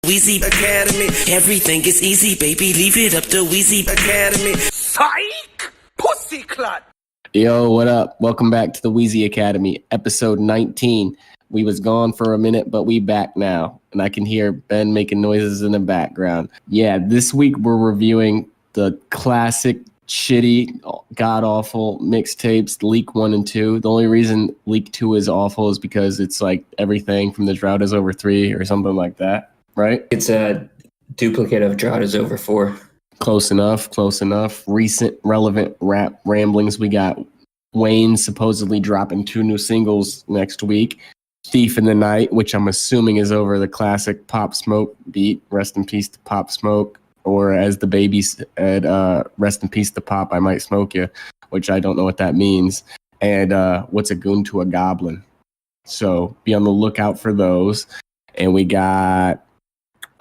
Weezy Academy, everything is easy, baby. Leave it up to Weezy Academy. Psych! Pussyclot! Yo, what up? Welcome back to the Weezy Academy, episode 19. We was gone for a minute, but we back now. And I can hear Ben making noises in the background. Yeah, this week we're reviewing the classic, shitty, god-awful mixtapes, Leak 1 and 2. The only reason Leak 2 is awful is because it's like everything from The Drought is Over 3 or something like that, right? It's a duplicate of Drought is Over 4. Close enough, close enough. Recent relevant rap ramblings. We got Wayne supposedly dropping 2 new singles next week. Thief in the Night, which I'm assuming is over the classic Pop Smoke beat. Rest in peace to Pop Smoke. Or as the baby said, rest in peace to Pop, I Might Smoke You, which I don't know what that means. And What's a Goon to a Goblin? So be on the lookout for those. And we got,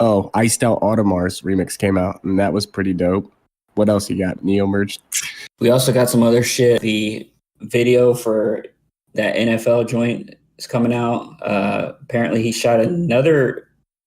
Iced Out Audemars remix came out, and that was pretty dope. What else you got? Neo merged? We also got some other shit. The video for that NFL joint is coming out. Apparently he shot another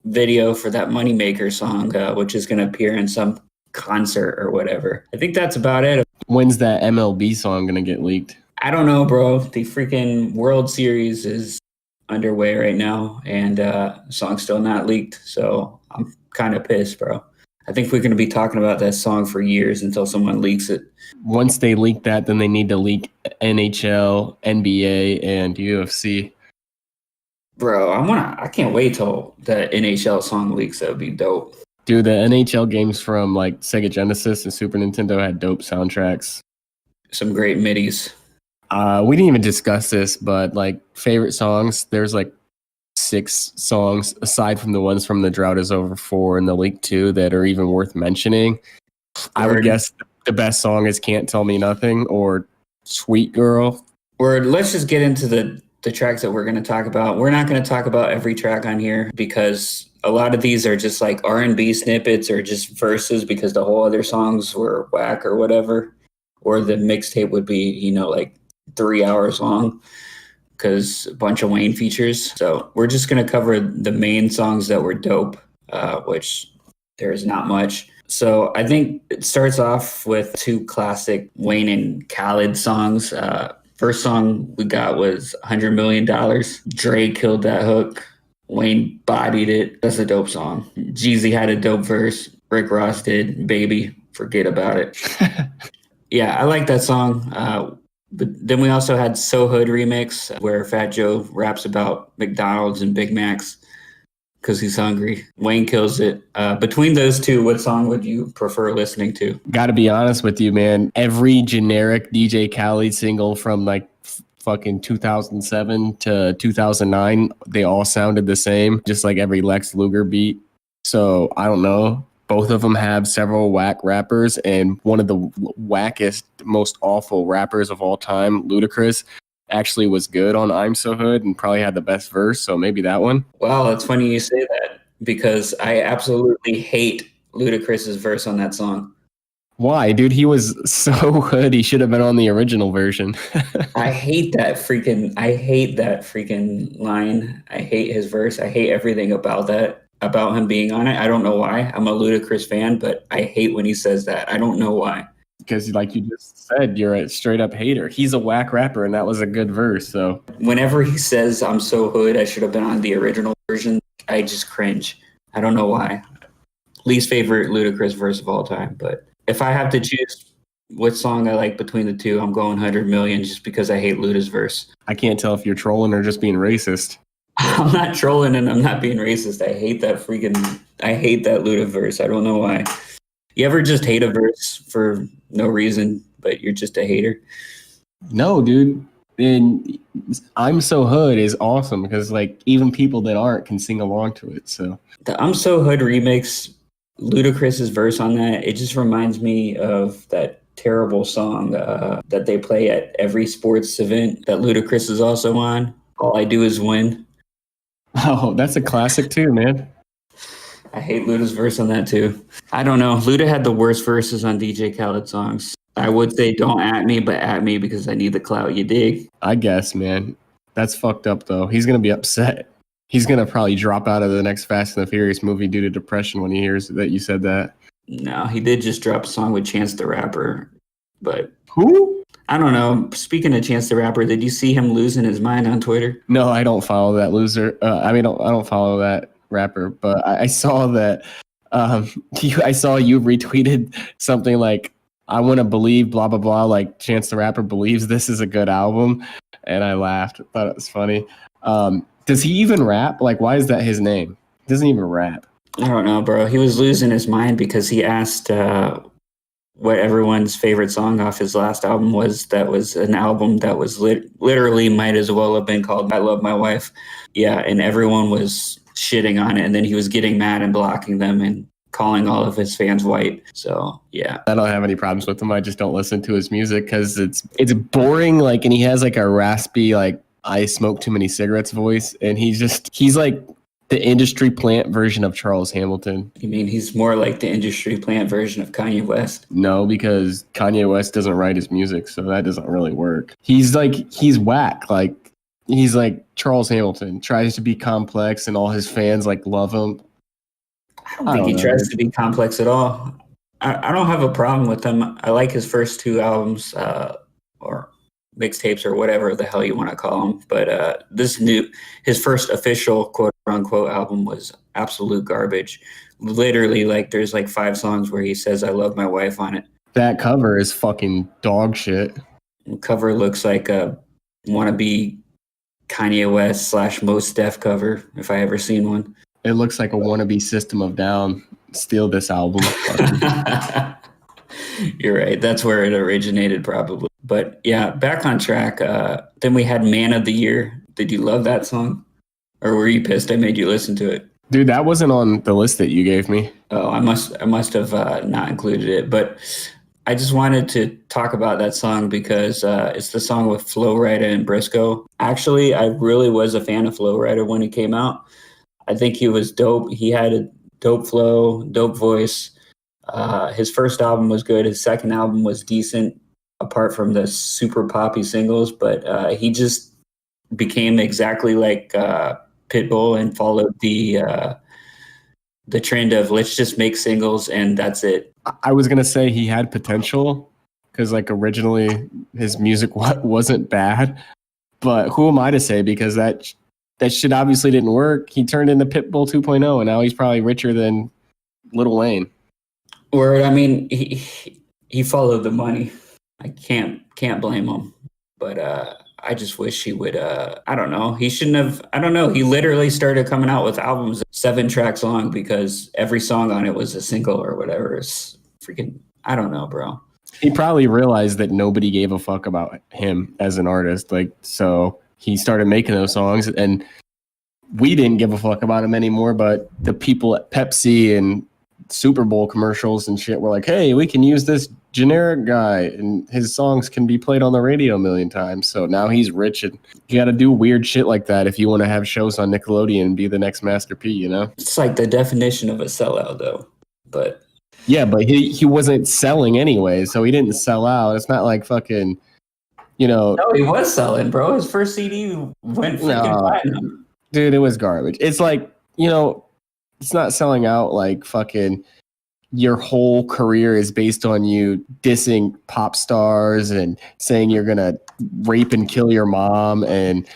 video for that Moneymaker song, which is going to appear in some concert or whatever. I think that's about it. When's that MLB song going to get leaked? I don't know, bro. The freaking World Series is underway right now, and the song's still not leaked, so I'm kind of pissed, bro. I think we're going to be talking about that song for years until someone leaks it. Once they leak that, then they need to leak NHL, NBA, and UFC. Bro, I can't wait till the NHL song leaks. That would be dope. Dude, the NHL games from like Sega Genesis and Super Nintendo had dope soundtracks. Some great midis. We didn't even discuss this, but like favorite songs, there's like 6 songs aside from the ones from The Drought is Over 4 and the Leak 2 that are even worth mentioning. I would guess the best song is Can't Tell Me Nothing or Sweet Girl. Or let's just get into the tracks that we're going to talk about. We're not going to talk about every track on here because a lot of these are just like R&B snippets or just verses because the whole other songs were whack or whatever. Or the mixtape would be, like 3 hours long because a bunch of Wayne features. So we're just going to cover the main songs that were dope, which there's not much. So I think it starts off with 2 classic Wayne and Khaled songs. First song we got was $100 Million. Dre killed that hook. Wayne bodied it. That's a dope song. Jeezy had a dope verse. Rick Ross did. Baby, forget about it. Yeah, I like that song. But then we also had So Hood remix where Fat Joe raps about McDonald's and Big Macs because he's hungry. Wayne kills it. Between those 2, what song would you prefer listening to? Gotta be honest with you, man. Every generic DJ Khaled single from like fucking 2007 to 2009, they all sounded the same, just like every Lex Luger beat. So I don't know. Both of them have several whack rappers, and one of the wackest, most awful rappers of all time, Ludacris, actually was good on I'm So Hood and probably had the best verse, so maybe that one. Wow, it's funny you say that because I absolutely hate Ludacris's verse on that song. Why? Dude, he was so hood, he should have been on the original version. I hate that freaking line. I hate his verse. I hate everything about him being on it. I don't know why. I'm a Ludacris fan, but I hate when he says that. I don't know why. Because like you just said, you're a straight up hater. He's a whack rapper, and that was a good verse. So whenever he says I'm so hood, I should have been on the original version, I just cringe. I don't know why. Least favorite Ludacris verse of all time. But if I have to choose what song I like between the 2, I'm going 100 Million just because I hate Luda's verse. I can't tell if you're trolling or just being racist. I'm not trolling and I'm not being racist. I hate that Luda verse. I don't know why. You ever just hate a verse for no reason, but you're just a hater? No, dude. And I'm So Hood is awesome because like even people that aren't can sing along to it. So the I'm So Hood remix, Ludacris's verse on that, it just reminds me of that terrible song that they play at every sports event that Ludacris is also on. All I Do Is Win. Oh, that's a classic too, man. I hate Luda's verse on that too. I don't know. Luda had the worst verses on DJ Khaled songs. I would say don't at me, but at me because I need the clout. You dig? I guess, man. That's fucked up though. He's gonna be upset. He's gonna probably drop out of the next Fast and the Furious movie due to depression when he hears that you said that. No, he did just drop a song with Chance the Rapper, but Who? I don't know. Speaking of Chance the Rapper, did you see him losing his mind on Twitter? No, I don't follow that loser. I don't follow that rapper, but I saw that. I saw you retweeted something like, "I want to believe blah blah blah." Like Chance the Rapper believes this is a good album, and I laughed. I thought it was funny. Does he even rap? Like, why is that his name? He doesn't even rap. I don't know, bro. He was losing his mind because he asked what everyone's favorite song off his last album was. That was an album that was literally might as well have been called "I Love My Wife." Yeah, and everyone was shitting on it, and then he was getting mad and blocking them and calling all of his fans white. So yeah, I don't have any problems with him. I just don't listen to his music because it's boring. Like, and he has like a raspy, like, I smoke too many cigarettes voice, and he's like the industry plant version of Charles Hamilton. you mean he's more like the industry plant version of Kanye West? No, because Kanye West doesn't write his music, so that doesn't really work. He's whack. Like, he's like Charles Hamilton, tries to be complex, and all his fans like love him. I don't think he tries to be complex at all. I don't have a problem with him. I like his first two albums, or mixtapes, or whatever the hell you want to call them. But his first official quote unquote album was absolute garbage. Literally, like, there's like 5 songs where he says "I love my wife" on it. That cover is fucking dog shit. The cover looks like a wannabe Kanye West / Mos Def cover, if I ever seen one. It looks like a wannabe System of Down. Steal this album. You're right. That's where it originated, probably. But yeah, back on track. Then we had Man of the Year. Did you love that song? Or were you pissed I made you listen to it? Dude, that wasn't on the list that you gave me. Oh, I must have not included it. But I just wanted to talk about that song because it's the song with Flo Rida and Briscoe. Actually, I really was a fan of Flo Rida when he came out. I think he was dope. He had a dope flow, dope voice. His first album was good. His second album was decent, apart from the super poppy singles. But he just became exactly like Pitbull and followed the trend of let's just make singles and that's it. I was gonna say he had potential because, like, originally his music wasn't bad, but who am I to say? Because that shit obviously didn't work. He turned into Pitbull 2.0, and now he's probably richer than Lil Wayne. Or I mean, he followed the money. I can't blame him. But I just wish he would. I don't know. He shouldn't have. I don't know. He literally started coming out with albums 7 tracks long because every song on it was a single or whatever. It's freaking. I don't know, bro. He probably realized that nobody gave a fuck about him as an artist. Like, so he started making those songs, and we didn't give a fuck about him anymore. But the people at Pepsi and Super Bowl commercials and shit were like, hey, we can use this generic guy and his songs can be played on the radio a million times. So now he's rich, and you got to do weird shit like that if you want to have shows on Nickelodeon and be the next Master P, you know? It's like the definition of a sellout, though. But yeah, but he wasn't selling anyway, so he didn't sell out. It's not like fucking, you know. No, he was selling, bro. His first CD went freaking platinum. Dude, it was garbage. It's like, you know, it's not selling out like fucking your whole career is based on you dissing pop stars and saying you're going to rape and kill your mom and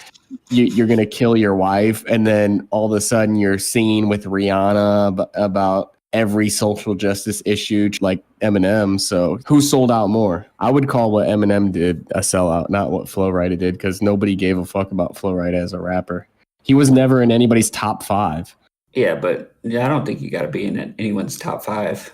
you're going to kill your wife. And then all of a sudden you're singing with Rihanna about every social justice issue like Eminem. So who sold out more? I would call what Eminem did a sellout, not what Flo Rida did, because nobody gave a fuck about Flo Rida as a rapper. He was never in anybody's top 5. Yeah, but I don't think you got to be in anyone's top 5.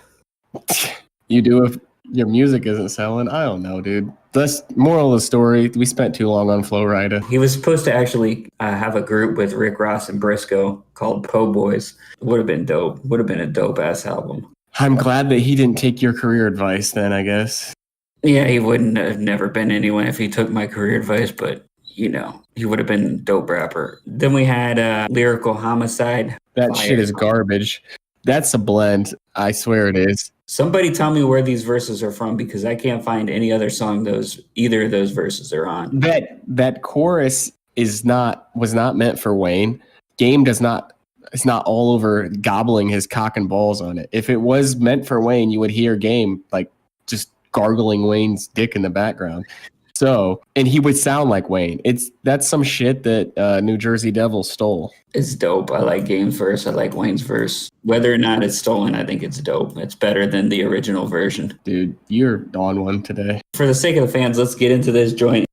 You do if your music isn't selling. I don't know, dude. That's moral of the story. We spent too long on Flo Rida. He was supposed to actually have a group with Rick Ross and Briscoe called Po Boys. Would have been dope. Would have been a dope ass album. I'm glad that he didn't take your career advice then, I guess. Yeah, he wouldn't have never been anyone if he took my career advice, but you know, he would have been a dope rapper. Then we had Lyrical Homicide. That shit is garbage. That's a blend. I swear it is. Somebody tell me where these verses are from because I can't find any other song either of those verses are on. That chorus was not meant for Wayne. Game does not. It's not all over gobbling his cock and balls on it. If it was meant for Wayne, you would hear Game like just gargling Wayne's dick in the background. So, and he would sound like Wayne. That's some shit that New Jersey Devil stole. It's dope. I like Game's verse. I like Wayne's verse. Whether or not it's stolen, I think it's dope. It's better than the original version. Dude, you're on one today. For the sake of the fans, let's get into this joint.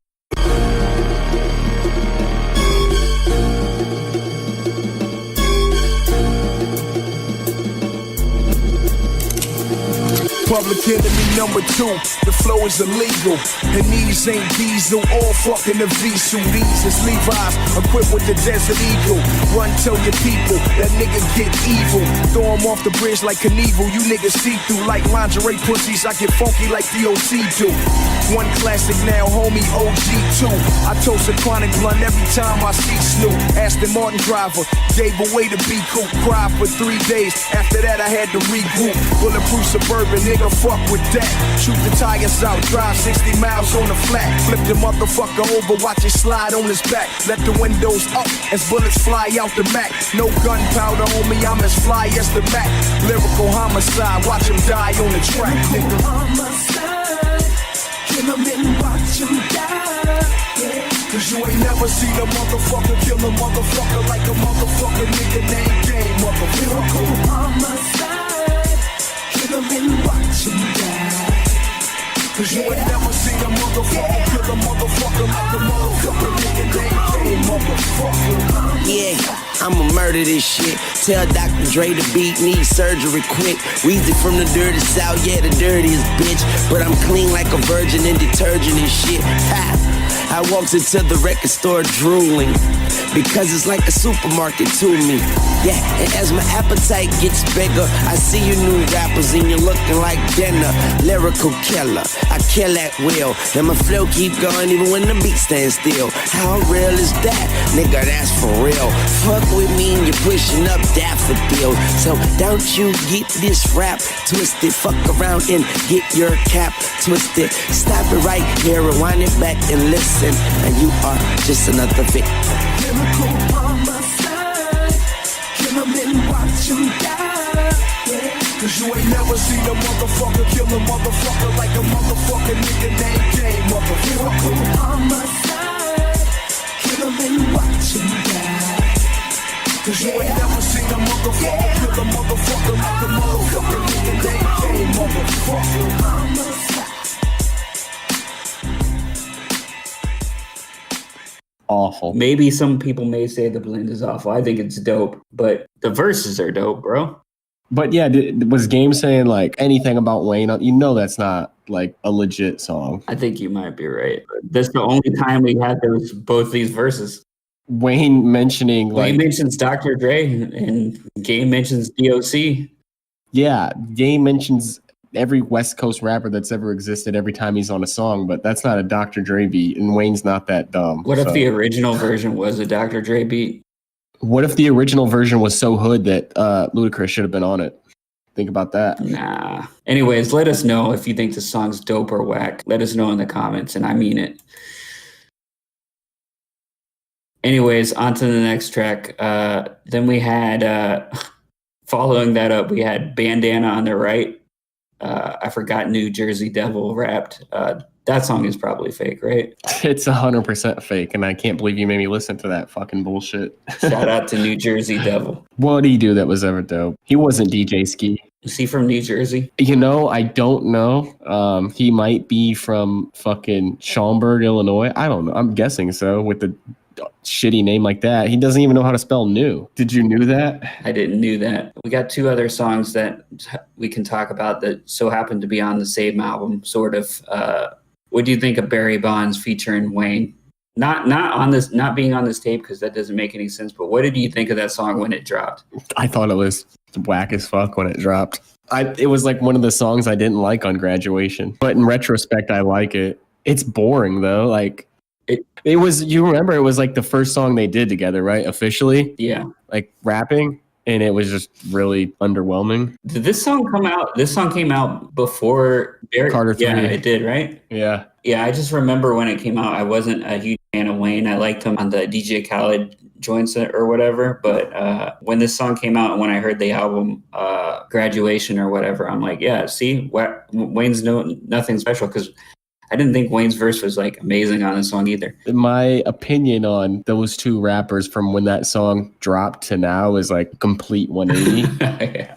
Public enemy number 2, the flow is illegal. And these ain't diesel, all fucking the V-suit. These is Levi's, equipped with the Desert Eagle. Run, tell your people, that nigga get evil. Throw him off the bridge like Knievel, you niggas see through. Like lingerie pussies, I get funky like DOC do. One classic now, homie, OG2. I toast a chronic blunt every time I see Snoop. Aston Martin driver, gave away the B-Coupe. Cried for 3 days, after that I had to regroup. Bulletproof Suburban, nigga, fuck with that. Shoot the tires out, drive 60 miles on the flat. Flip the motherfucker over, watch it slide on his back. Let the windows up as bullets fly out the Mac. No gunpowder on me, I'm as fly as the Mac. Lyrical homicide, watch him die on the track, nigga. Homicide, kill him and watch him die. Yeah. Cause you ain't never seen a motherfucker kill a motherfucker like a motherfucker nigga named Game, motherfucker. Lyrical homicide, kill him and watch him die. Cause you ain't never seen a motherfucker kill a motherfucker like a motherfucker nigga named Game, motherfucker. Yeah, I'ma murder this shit. Tell Dr. Dre to beat me, surgery quick. Weezy from the dirty south, yeah, the dirtiest bitch. But I'm clean like a virgin and detergent and shit. Ha! I walked into the record store drooling, because it's like a supermarket to me. Yeah, and as my appetite gets bigger, I see you new rappers and you're looking like dinner. Lyrical killer, I kill at will, and my flow keep going even when the beat stands still. How real is that? Nigga, that's for real. Fuck with me and you're pushing up daffodils. So don't you get this rap twisted. Fuck around and get your cap twisted. Stop it right here, rewind it back and listen. And you are just another victim. Lyrical homicide, kill him and watch him die. Yeah. Cause you ain't never seen a motherfucker kill a motherfucker like a motherfucker nigga named Game, motherfucker. Lyrical homicide, kill him and watch him die. Cause you ain't never seen a motherfucker kill a motherfucker like a motherfucker nigga named Game, motherfucker. Homicide. Awful. Maybe some people may say the blend is awful. I think it's dope, but the verses are dope, bro. But yeah, was Game saying like anything about Wayne? You know that's not like a legit song. I think you might be right. That's the only time we had both these verses. Wayne mentioning like Wayne mentions Dr. Dre and Game mentions DOC. Yeah, Game mentions every West Coast rapper that's ever existed every time he's on a song, but that's not a Dr. Dre beat, and Wayne's not that dumb. What if the original version was a Dr. Dre beat? What if the original version was so hood that Ludacris should have been on it? Think about that. Nah. Anyways, let us know if you think the song's dope or whack. Let us know in the comments, and I mean it. Anyways, on to the next track. Then we had, following that up, we had Bandana on the Right. I forgot New Jersey Devil rapped. That song is probably fake, right? It's 100% fake, and I can't believe you made me listen to that fucking bullshit. Shout out to New Jersey Devil. What did he do that was ever dope? He wasn't DJ Ski. Is he from New Jersey? You know, I don't know. He might be from fucking Schaumburg, Illinois. I don't know. I'm guessing so with the shitty name like that. He doesn't even know how to spell new. Did you know that? I didn't know that. We got two other songs that we can talk about that so happen to be on the same album, sort of. What do you think of Barry Bonds featuring Wayne? Not being on this tape because that doesn't make any sense. But what did you think of that song when it dropped? I thought it was whack as fuck when it dropped. It was like one of the songs I didn't like on Graduation, but in retrospect, I like it. It's boring though. Like it was. You remember it was like the first song they did together, right? Officially, yeah. Like rapping. And it was just really underwhelming. Did this song come out? This song came out before Carter 3. Yeah, it did, right? Yeah. Yeah, I just remember when it came out, I wasn't a huge fan fan of Wayne. I liked him on the DJ Khaled joints or whatever. But when this song came out and when I heard the album Graduation or whatever, I'm like, yeah, see, Wayne's nothing special, because I didn't think Wayne's verse was like amazing on this song either. My opinion on those two rappers from when that song dropped to now is like complete 180. Yeah.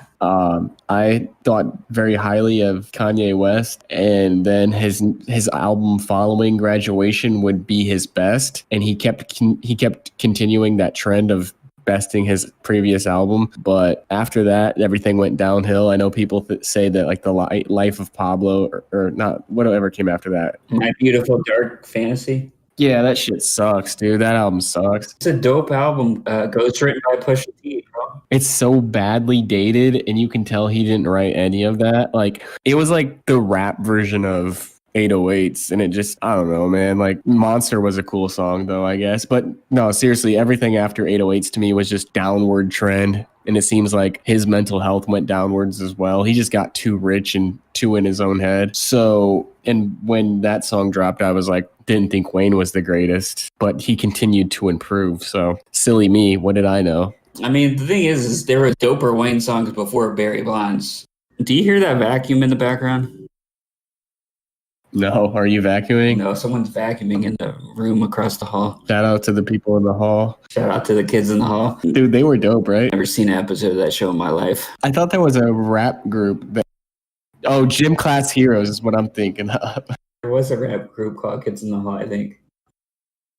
I thought very highly of Kanye West, and then his album following Graduation would be his best, and he kept continuing that trend of besting his previous album. But after that, everything went downhill. I know people say that like the Life of Pablo or not, whatever came after that. My Beautiful Dark Fantasy. Yeah, that shit sucks, dude. That album sucks. It's a dope album. Ghostwritten by Pusha T, bro. It's so badly dated, and you can tell he didn't write any of that. Like, it was like the rap version of 808s, and it just, I don't know, man. Like, Monster was a cool song, though, I guess. But no, seriously, everything after 808s to me was just downward trend. And it seems like his mental health went downwards as well. He just got too rich and too in his own head. So, and when that song dropped, I was like, didn't think Wayne was the greatest, but he continued to improve. So, silly me, what did I know? I mean, the thing is there were doper Wayne songs before Barry Bonds. Do you hear that vacuum in the background? No, are you vacuuming? No, someone's vacuuming in the room across the hall. Shout out to the people in the hall. Shout out to the kids in the hall. Dude, they were dope, right? Never seen an episode of that show in my life. I thought there was a rap group that. Oh, Gym Class Heroes is what I'm thinking of. There was a rap group called Kids in the Hall, I think.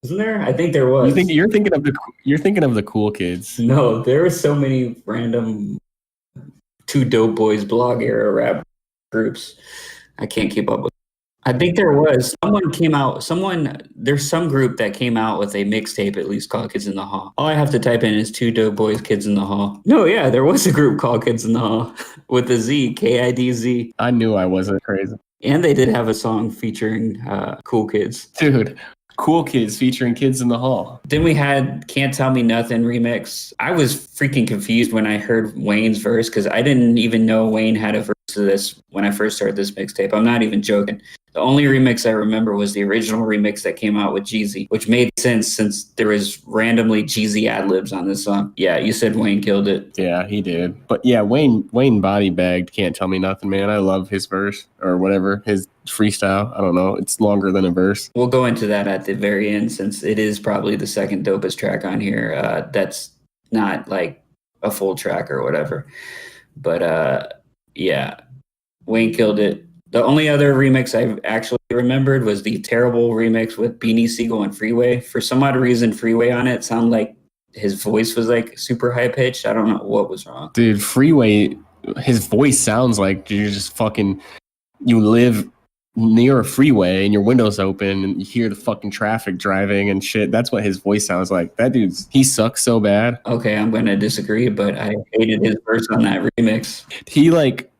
Isn't there? I think there was. You're thinking of the cool kids. No, there were so many random Two Dope Boys blog era rap groups. I can't keep up with. I think there was there's some group that came out with a mixtape at least called Kids in the Hall. All I have to type in is Two Dope Boys Kids in the Hall. No, yeah, there was a group called Kids in the Hall with a Z, KIDZ. I knew I wasn't crazy. And they did have a song featuring Cool Kids. Dude, Cool Kids featuring Kids in the Hall. Then we had Can't Tell Me Nothing remix. I was freaking confused when I heard Wayne's verse because I didn't even know Wayne had a verse to this when I first started this mixtape. I'm not even joking. The only remix I remember was the original remix that came out with Jeezy, which made sense since there was randomly Jeezy ad-libs on this song. Yeah, you said Wayne killed it. Yeah, he did. But yeah, Wayne body bagged Can't Tell Me Nothing, man. I love his verse or whatever, his freestyle. I don't know. It's longer than a verse. We'll go into that at the very end since it is probably the second dopest track on here. That's not like a full track or whatever. But yeah, Wayne killed it. The only other remix I actually remembered was the terrible remix with Beanie Siegel and Freeway. For some odd reason, Freeway on it sounded like his voice was like super high pitched. I don't know what was wrong. Dude, Freeway, his voice sounds like you live near a freeway and your window's open and you hear the fucking traffic driving and shit. That's what his voice sounds like. That he sucks so bad. Okay, I'm going to disagree, but I hated his verse on that remix. He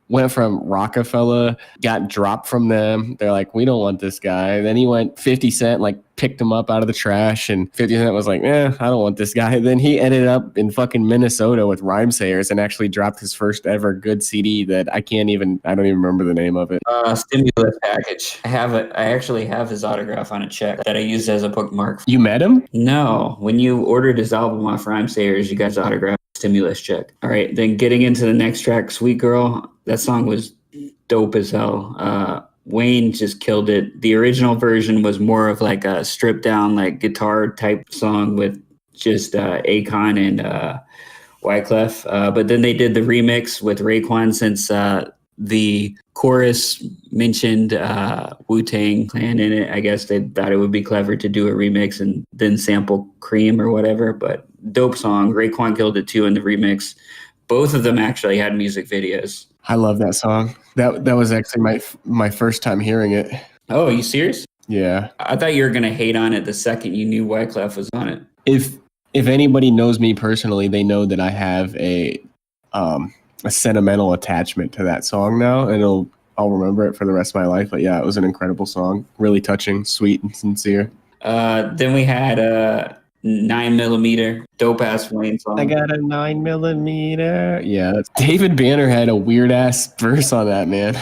went from Rockefeller, got dropped from them. They're like, we don't want this guy. Then he went 50 Cent, picked him up out of the trash, and 50 Cent was like, I don't want this guy. Then he ended up in fucking Minnesota with Rhymesayers and actually dropped his first ever good CD that I don't even remember the name of it. Stimulus Package. I have it. I actually have his autograph on a check that I used as a bookmark. You met him? No. When you ordered his album off Rhymesayers, you guys autographed Stimulus check. All right, then getting into the next track, Sweet Girl. That song was dope as hell. Wayne just killed it. The original version was more of like a stripped down, guitar type song with just Akon and Wyclef. But then they did the remix with Raekwon since the chorus mentioned Wu-Tang Clan in it. I guess they thought it would be clever to do a remix and then sample Cream or whatever. But dope song. Raekwon killed it too in the remix. Both of them actually had music videos. I love that song. That was actually my first time hearing it. Oh, are you serious? Yeah. I thought you were gonna hate on it the second you knew Wyclef was on it. If anybody knows me personally, they know that I have a sentimental attachment to that song now, and I'll remember it for the rest of my life. But yeah, it was an incredible song. Really touching, sweet, and sincere. Then we had 9mm, dope ass Wayne song. I got a 9mm. Yeah, David Banner had a weird ass verse on that, man.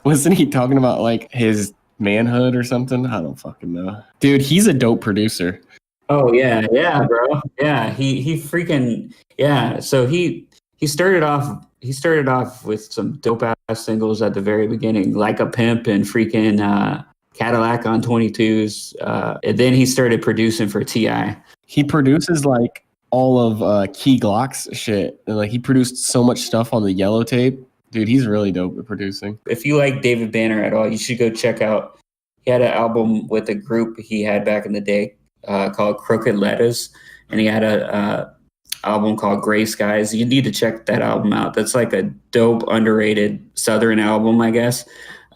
Wasn't he talking about his Manhood or something. I don't fucking know. Dude, he's a dope producer. Oh yeah, yeah, bro. Yeah, he freaking yeah. So he started off with some dope ass singles at the very beginning, like a pimp and freaking Cadillac on 22s. And then he started producing for Ti. He produces like all of Key Glock's shit. And, like he produced so much stuff on the yellow tape. Dude, he's really dope at producing. If you like David Banner at all, you should go check out. He had an album with a group he had back in the day called Crooked Letters, and he had a album called Gray Skies. You need to check that album out. That's like a dope, underrated Southern album, I guess,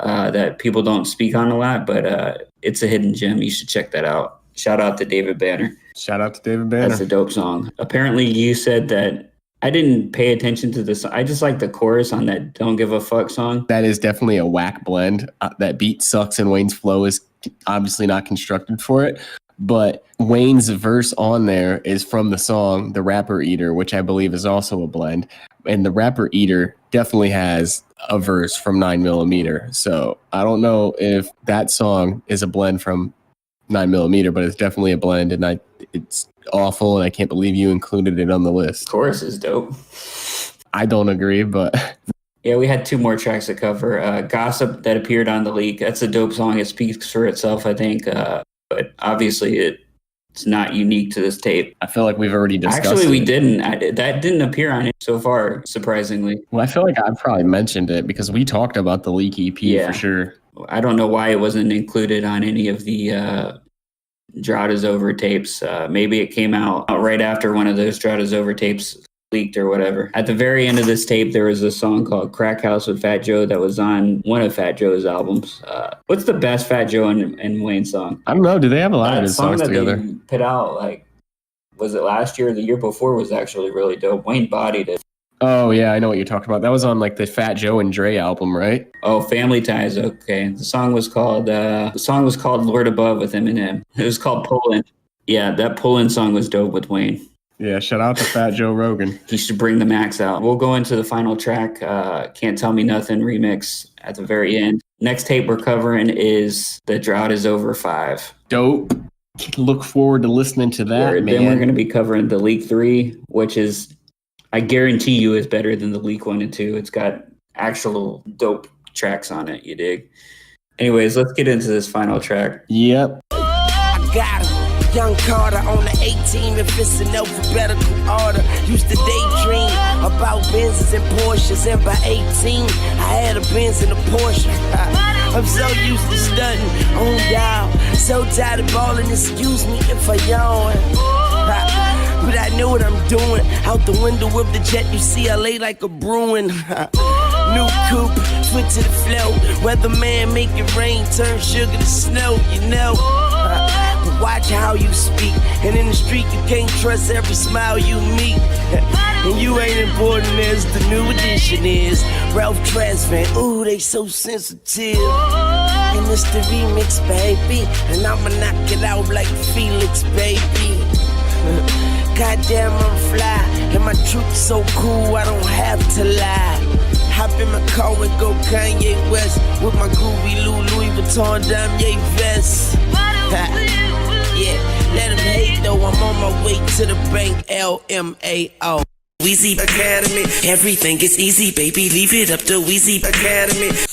that people don't speak on a lot, but it's a hidden gem. You should check that out. Shout out to David Banner. Shout out to David Banner. That's a dope song. Apparently, you said that. I didn't pay attention to this. I just like the chorus on that Don't Give a Fuck song. That is definitely a whack blend. That beat sucks and Wayne's flow is obviously not constructed for it. But Wayne's verse on there is from the song The Rapper Eater, which I believe is also a blend. And The Rapper Eater definitely has a verse from 9mm. So I don't know if that song is a blend from 9mm, but it's definitely a blend. And it's awful, and I can't believe you included it on the list. Chorus is dope. I don't agree, but yeah, we had two more tracks to cover. Gossip that appeared on the leak. That's a dope song. It speaks for itself, I think. But obviously, it's not unique to this tape. I feel like we've already discussed Actually, we it. didn't. That didn't appear on it so far, surprisingly. Well, I feel like I've probably mentioned it because we talked about the leak EP for sure. I don't know why it wasn't included on any of the Drought Is Over tapes. Maybe it came out right after one of those Drought Is Over tapes leaked or whatever. At the very end of this tape, there was a song called Crack House with Fat Joe that was on one of Fat Joe's albums. What's the best Fat Joe and Wayne song? I don't know. Do they have a lot of good song songs that together? They put out, like, was it last year or the year before, was actually really dope. Wayne bodied it. Oh, yeah, I know what you're talking about. That was on like the Fat Joe and Dre album, right? Oh, Family Ties. Okay. The song was called Lord Above with Eminem. It was called Pullin'. Yeah, that Pullin' song was dope with Wayne. Yeah, shout out to Fat Joe Rogan. He should bring the max out. We'll go into the final track, Can't Tell Me Nothing remix at the very end. Next tape we're covering is The Drought Is Over 5. Dope. Look forward to listening to that, man. Then we're going to be covering the Leak 3, which is, I guarantee you, is better than the Leak 1 and 2. It's got actual dope tracks on it, you dig? Anyways, let's get into this final track. Yep. I got him. Young Carter on the 18, if it's in alphabetical order. Used to daydream about Benzes and Porsches, and by 18, I had a Benz and a Porsche. I'm so used to stunting on y'all, so tired of balling, excuse me if I yawn. But I know what I'm doing. Out the window of the jet, you see I lay like a Bruin. New coupe, foot to the flow. Weatherman make it rain, turn sugar to snow, you know. But watch how you speak. And in the street, you can't trust every smile you meet. And you ain't important as the new edition is. Ralph Tresvant, ooh, they so sensitive. And it's the remix, baby. And I'ma knock it out like Felix, baby. Goddamn, I'm fly, and my truth's so cool, I don't have to lie. Hop in my car and go Kanye West with my groovy Louis Vuitton Damier vest. Yeah, let him hate though, I'm on my way to the bank, LMAO. Weezy Academy, everything is easy, baby, leave it up to Weezy Academy.